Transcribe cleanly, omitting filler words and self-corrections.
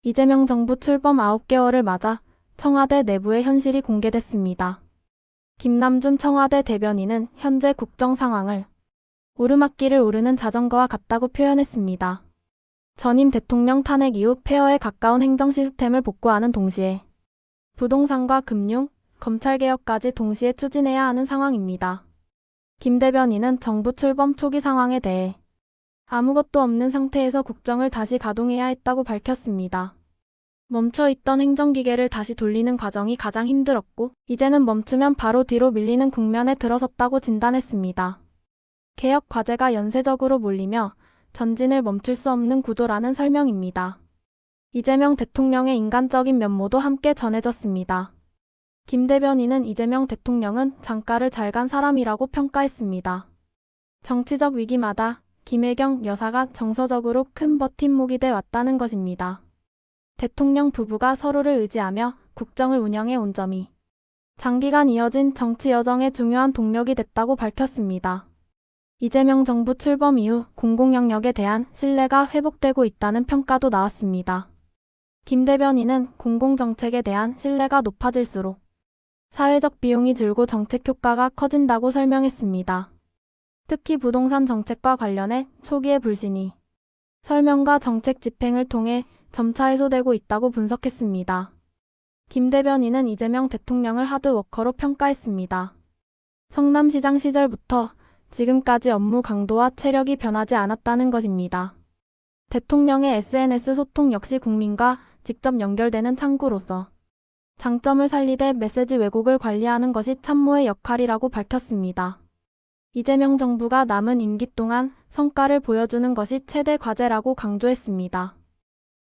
이재명 정부 출범 9개월을 맞아 청와대 내부의 현실이 공개됐습니다. 김남준 청와대 대변인은 현재 국정 상황을 오르막길을 오르는 자전거와 같다고 표현했습니다. 전임 대통령 탄핵 이후 폐허에 가까운 행정 시스템을 복구하는 동시에 부동산과 금융, 검찰개혁까지 동시에 추진해야 하는 상황입니다. 김 대변인은 정부 출범 초기 상황에 대해 아무것도 없는 상태에서 국정을 다시 가동해야 했다고 밝혔습니다. 멈춰있던 행정기계를 다시 돌리는 과정이 가장 힘들었고 이제는 멈추면 바로 뒤로 밀리는 국면에 들어섰다고 진단했습니다. 개혁 과제가 연쇄적으로 몰리며 전진을 멈출 수 없는 구조라는 설명입니다. 이재명 대통령의 인간적인 면모도 함께 전해졌습니다. 김 대변인은 이재명 대통령은 장가를 잘 간 사람이라고 평가했습니다. 정치적 위기마다 김혜경 여사가 정서적으로 큰 버팀목이 돼 왔다는 것입니다. 대통령 부부가 서로를 의지하며 국정을 운영해 온 점이 장기간 이어진 정치 여정의 중요한 동력이 됐다고 밝혔습니다. 이재명 정부 출범 이후 공공영역에 대한 신뢰가 회복되고 있다는 평가도 나왔습니다. 김 대변인은 공공정책에 대한 신뢰가 높아질수록 사회적 비용이 줄고 정책 효과가 커진다고 설명했습니다. 특히 부동산 정책과 관련해 초기의 불신이 설명과 정책 집행을 통해 점차 해소되고 있다고 분석했습니다. 김 대변인은 이재명 대통령을 하드워커로 평가했습니다. 성남시장 시절부터 지금까지 업무 강도와 체력이 변하지 않았다는 것입니다. 대통령의 SNS 소통 역시 국민과 직접 연결되는 창구로서 장점을 살리되 메시지 왜곡을 관리하는 것이 참모의 역할이라고 밝혔습니다. 이재명 정부가 남은 임기 동안 성과를 보여주는 것이 최대 과제라고 강조했습니다.